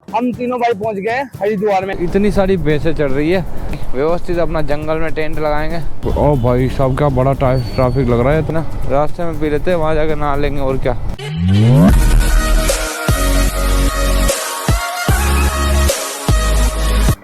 हम तीनों भाई पहुंच गए हरिद्वार में। इतनी सारी भैंसें चढ़ रही है, व्यवस्थित अपना जंगल में टेंट लगाएंगे। ओ भाई साहब क्या बड़ा ट्रैफिक लग रहा है, इतना रास्ते में पी लेते हैं, वहाँ जाके नहा लेंगे और क्या।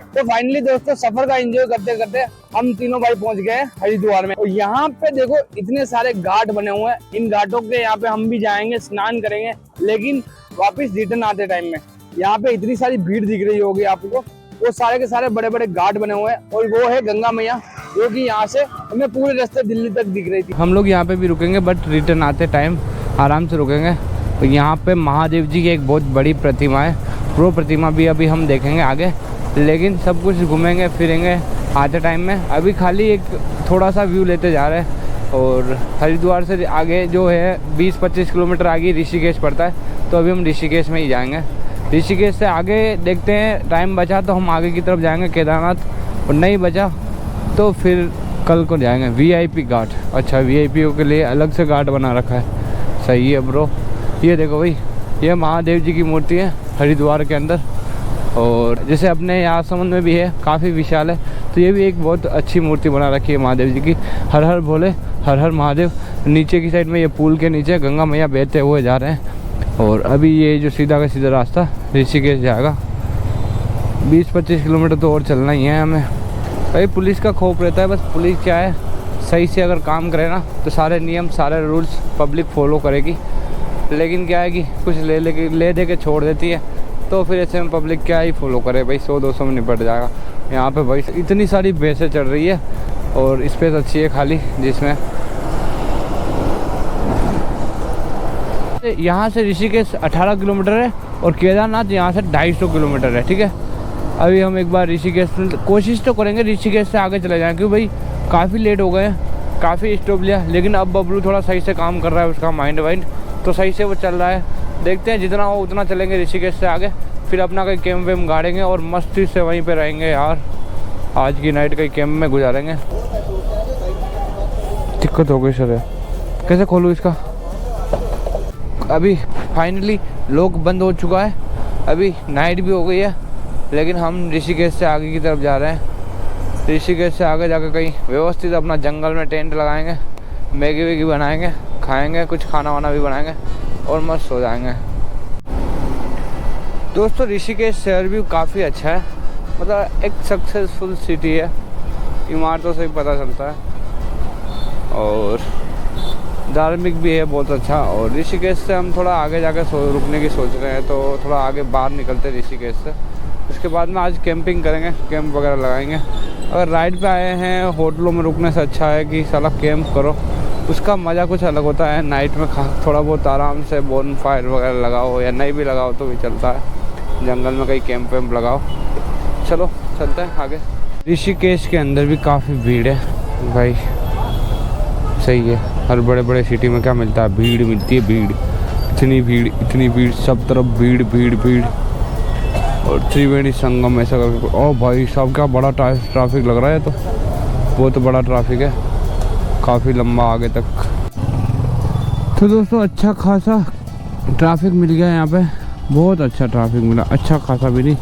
तो फाइनली दोस्तों सफर का एंजॉय करते करते हम तीनों भाई पहुंच गए हरिद्वार में। और यहाँ पे देखो इतने सारे घाट बने हुए हैं, इन घाटों के यहाँ पे हम भी जाएंगे, स्नान करेंगे, लेकिन वापस रिटर्न आते टाइम में यहाँ पे इतनी सारी भीड़ दिख रही होगी आपको। वो सारे के सारे बड़े बड़े घाट बने हुए हैं और वो है गंगा मैया, जो कि यहाँ से हमें पूरे रास्ते दिल्ली तक दिख रही थी। हम लोग यहाँ पे भी रुकेंगे, बट रिटर्न आते टाइम आराम से रुकेंगे। तो यहाँ पे महादेव जी की एक बहुत बड़ी प्रतिमा है, वो प्रतिमा भी अभी हम देखेंगे आगे, लेकिन सब कुछ घूमेंगे फिरेंगे आते टाइम में। अभी खाली एक थोड़ा सा व्यू लेते जा रहे हैं। और हरिद्वार से आगे जो है 20-25 किलोमीटर आगे ऋषिकेश पड़ता है, तो अभी हम ऋषिकेश में ही जाएंगे। ऋषिकेश से आगे देखते हैं, टाइम बचा तो हम आगे की तरफ जाएंगे केदारनाथ, और नहीं बचा तो फिर कल को जाएंगे वीआईपी घाट। अच्छा, वीआईपीओ के लिए अलग से घाट बना रखा है, सही है ब्रो। ये देखो भाई, ये महादेव जी की मूर्ति है हरिद्वार के अंदर, और जैसे अपने यहाँ समुद्र में भी है, काफ़ी विशाल है, तो ये भी एक बहुत अच्छी मूर्ति बना रखी है महादेव जी की। हर हर भोले, हर हर महादेव। नीचे की साइड में ये पुल के नीचे गंगा मैया बहते हुए जा रहे हैं। और अभी ये जो सीधा का सीधा रास्ता ऋषिकेश जाएगा। 20-25 किलोमीटर तो और चलना ही है हमें। भाई पुलिस का खौफ रहता है, बस पुलिस क्या है, सही से अगर काम करे ना तो सारे नियम सारे रूल्स पब्लिक फॉलो करेगी। लेकिन क्या है कि कुछ ले दे के छोड़ देती है, तो फिर ऐसे में पब्लिक क्या ही फॉलो करे भाई, 100-200 में निपट जाएगा। यहाँ पे भाई इतनी सारी भैंसें चढ़ रही है और स्पेस अच्छी है खाली, जिसमें यहाँ से ऋषिकेश 18 किलोमीटर है और केदारनाथ यहाँ से 250 किलोमीटर है। ठीक है, अभी हम एक बार ऋषिकेश कोशिश तो करेंगे ऋषिकेश से आगे चले जाएँ, क्योंकि भाई काफ़ी लेट हो गए हैं, काफ़ी स्टॉप लिया। लेकिन अब बबलू थोड़ा सही से काम कर रहा है, उसका माइंड वाइंड तो सही से वो चल रहा है। देखते हैं जितना हो उतना चलेंगे ऋषिकेश से आगे, फिर अपना कहीं कैंप वैम्प गाड़ेंगे और मस्ती से वहीं पे रहेंगे यार। आज की नाइट कहीं कैंप में गुजारेंगे। दिक्कत हो गई सर, कैसे खोलूँ इसका। अभी फाइनली लॉक बंद हो चुका है, अभी नाइट भी हो गई है, लेकिन हम ऋषिकेश से आगे की तरफ जा रहे हैं। ऋषिकेश से आगे जाकर कहीं व्यवस्थित अपना जंगल में टेंट लगाएंगे, मैगी वैगी बनाएंगे, खाएंगे, कुछ खाना वाना भी बनाएंगे और मस्त हो जाएंगे। दोस्तों ऋषिकेश शहर भी काफ़ी अच्छा है, मतलब एक सक्सेसफुल सिटी है, इमारतों से ही पता चलता है, और धार्मिक भी है बहुत अच्छा। और ऋषिकेश से हम थोड़ा आगे जाकर रुकने की सोच रहे हैं, तो थोड़ा आगे बाहर निकलते हैं ऋषिकेश से। उसके बाद में आज कैंपिंग करेंगे, कैंप वगैरह लगाएंगे। अगर राइड पे आए हैं होटलों में रुकने से अच्छा है कि साला कैंप करो, उसका मज़ा कुछ अलग होता है। नाइट में थोड़ा बहुत आराम से बोन फायर वगैरह लगाओ, या नहीं भी लगाओ तो भी चलता है। जंगल में कहीं कैंप वैम्प लगाओ। चलो चलते हैं आगे। ऋषिकेश के अंदर भी काफ़ी भीड़ है भाई, सही है। हर बड़े बड़े सिटी में क्या मिलता है, भीड़ मिलती है, भीड़, इतनी भीड़, सब तरफ भीड़ भीड़ भीड़। और त्रिवेणी संगम ऐसा करके, ओ भाई साहब क्या बड़ा ट्रैफिक लग रहा है, तो बहुत बड़ा ट्रैफिक है, काफ़ी लंबा आगे तक। तो दोस्तों अच्छा खासा ट्रैफिक मिल गया यहाँ पे, बहुत अच्छा ट्रैफिक मिला, अच्छा खासा भी नहीं,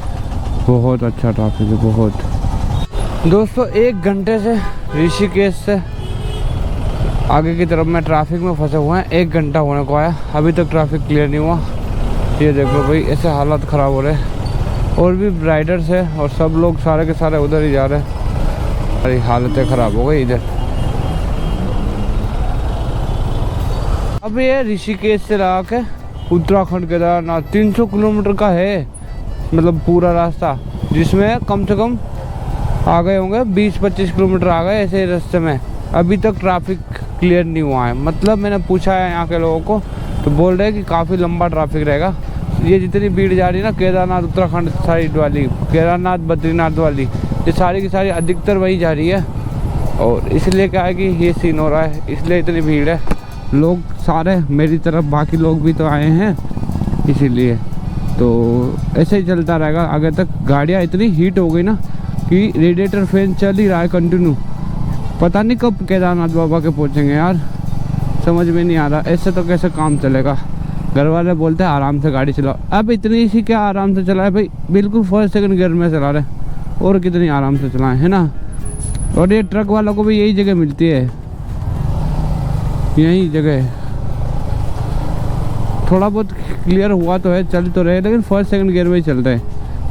बहुत अच्छा ट्रैफिक है बहुत। दोस्तों 1 घंटे से ऋषिकेश से आगे की तरफ में ट्रैफिक में फंसे हुए हैं, 1 घंटा होने को आया, अभी तक ट्रैफिक क्लियर नहीं हुआ। ये देख लो भाई, ऐसे हालत ख़राब हो रहे हैं। और भी राइडर्स है और सब लोग सारे के सारे उधर ही जा रहे हैं। अरे हालतें ख़राब हो गई इधर। अब ये ऋषिकेश से लगा के उत्तराखंड केदारनाथ 300 किलोमीटर का है, मतलब पूरा रास्ता, जिसमें कम से कम आ गए होंगे 20-25 किलोमीटर आ गए ऐसे रास्ते में। अभी तक ट्रैफिक क्लियर नहीं हुआ है। मतलब मैंने पूछा है यहाँ के लोगों को, तो बोल रहे हैं कि काफ़ी लंबा ट्रैफिक रहेगा। ये जितनी भीड़ जा रही है ना केदारनाथ उत्तराखंड साइड वाली, केदारनाथ बद्रीनाथ वाली, ये सारी की सारी अधिकतर वही जा रही है। और इसलिए क्या है कि ये सीन हो रहा है, इसलिए इतनी भीड़ है। लोग सारे मेरी तरफ, बाकी लोग भी तो आए हैं, इसीलिए तो ऐसे ही चलता रहेगा आगे तक। गाड़ियाँ इतनी हीट हो गई ना कि रेडिएटर फैन चल ही रहा है कंटिन्यू। पता नहीं कब केदारनाथ बाबा के पहुँचेंगे यार, समझ में नहीं आ रहा। ऐसे तो कैसे काम चलेगा, घर वाले बोलते हैं आराम से गाड़ी चलाओ। अब इतनी सी क्या आराम से चलाए भाई, बिल्कुल फर्स्ट सेकंड गियर में चला रहे, और कितनी आराम से चलाएं, है ना। और ये ट्रक वालों को भी यही जगह मिलती है, यही जगह। थोड़ा बहुत क्लियर हुआ तो है, चल तो रहे, लेकिन फर्स्ट सेकंड गियर में ही चल रहे हैं,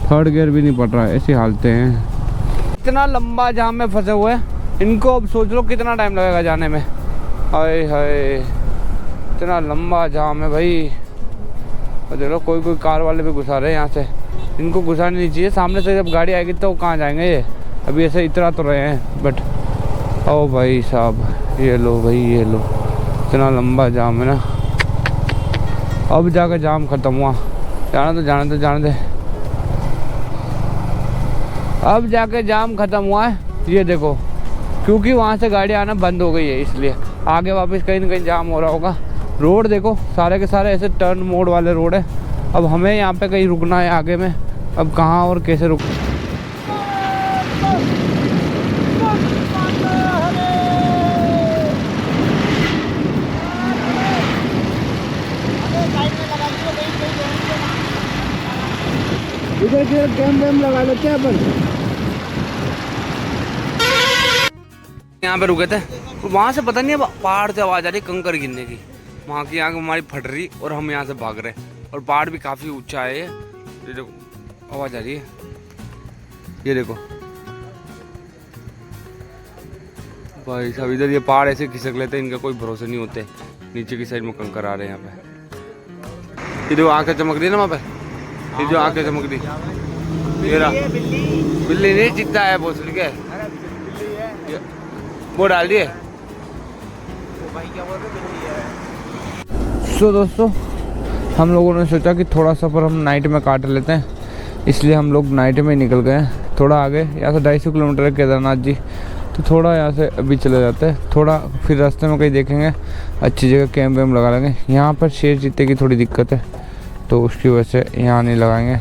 थर्ड गियर भी नहीं पड़ रहा है, ऐसी हालतें हैं। इतना लंबा जाम में फंसे हुए हैं, इनको अब सोच लो कितना टाइम लगेगा जाने में। हाय हाय, इतना लंबा जाम है भाई। और देखो कोई कार वाले भी घुसा रहे हैं यहाँ से, इनको घुसाने नहीं चाहिए, सामने से जब गाड़ी आएगी तो कहाँ जाएंगे ये। अभी ऐसे इतना तो रहे हैं, बट ओ भाई साहब, ये लो भाई, ये लो, इतना लंबा जाम है ना। अब जाकर जाम खत्म हुआ, जाने दे। अब जाके जाम खत्म हुआ है, ये देखो, क्योंकि वहाँ से गाड़ी आना बंद हो गई है, इसलिए आगे वापस कहीं ना कहीं जाम हो रहा होगा। रोड देखो, सारे के सारे ऐसे टर्न मोड वाले रोड है। अब हमें यहाँ पे कहीं रुकना है आगे में, अब कहाँ और कैसे रुक। इधर कैम वैम लगा लेते हैं अपन। यहाँ पे रुके थे, वहाँ से पता नहीं है पहाड़ से आवाज़ आ रही कंकर गिरने की, वहाँ की आँख हमारी फट रही और हम यहाँ से भाग रहे, और पहाड़ भी काफ़ी ऊंचा है। ये देखो आवाज़ आ रही है, ये देखो भाई साहब, इधर ये पहाड़ ऐसे खिसक लेते हैं, इनका कोई भरोसा नहीं होते। नीचे की साइड में कंकर आ रहे हैं यहाँ पे। ये देखो आँखें चमक रही है ना वहाँ पे, ये जो आँखें चमक रही, ये रहा बिल्ली नहीं चित्ता है भोसड़ी के, वो डाल दिए। सो दोस्तों, हम लोगों ने सोचा कि थोड़ा सफ़र हम नाइट में काट लेते हैं, इसलिए हम लोग नाइट में निकल गए हैं। थोड़ा आगे, यहाँ से 250 किलोमीटर है केदारनाथ जी, तो थोड़ा यहाँ से अभी चले जाते हैं। थोड़ा फिर रास्ते में कहीं देखेंगे अच्छी जगह, कैंप वैम्प लगा लेंगे। यहाँ पर शेर चीते की थोड़ी दिक्कत है, तो उसकी वजह से यहाँ नहीं लगाएंगे।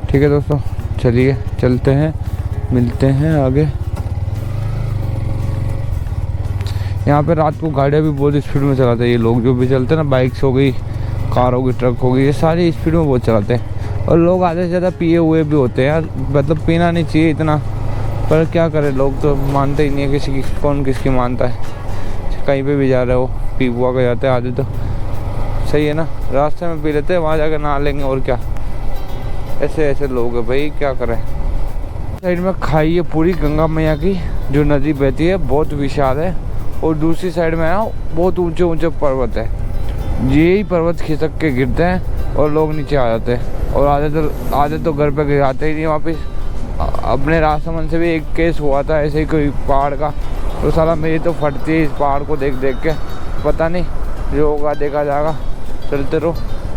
ठीक है दोस्तों, चलिए चलते हैं, मिलते हैं आगे। यहाँ पे रात को गाड़ियाँ भी बहुत स्पीड में चलाते हैं ये लोग, जो भी चलते हैं ना, बाइक्स हो गई, कार हो गई, ट्रक हो गई, ये सारी स्पीड में बहुत चलाते हैं। और लोग आधे से ज़्यादा पिए हुए भी होते हैं यार, मतलब पीना नहीं चाहिए इतना, पर क्या करें, लोग तो मानते ही नहीं है किसी की, कौन किसकी मानता है। कहीं पे भी जा रहे हो पी हुआ के जाते हैं आधे, तो सही है ना, रास्ते में पी लेते हैं, वहाँ जाकर नहा लेंगे, और क्या। ऐसे लोग हैं भाई, क्या करें। साइड में खाई है पूरी गंगा मैया की, जो नदी बहती है, बहुत विशाल है। और दूसरी साइड में ना बहुत ऊंचे ऊंचे पर्वत है, यही पर्वत खिसक के गिरते हैं और लोग नीचे आ जाते हैं, और आधे तो घर पे गिराते ही नहीं वापस। अपने राजसमंद से भी एक केस हुआ था ऐसे ही, कोई पहाड़ का, तो साला मेरी तो फटती है इस पहाड़ को देख देख के। पता नहीं जो होगा देखा जाएगा, चलते रहो।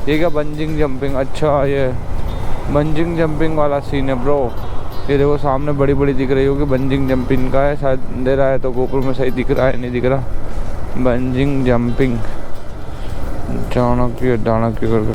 ये क्या बंजिंग जंपिंग, अच्छा ये बंजिंग जंपिंग वाला सीन है ब्रो। ये देखो सामने बड़ी बड़ी दिख रही होगी, बंजिंग जंपिंग का है, शायद अंधेरा है तो गोपुर में सही दिख रहा है, नहीं दिख रहा। बंजिंग जंपिंग, चाणक्य करके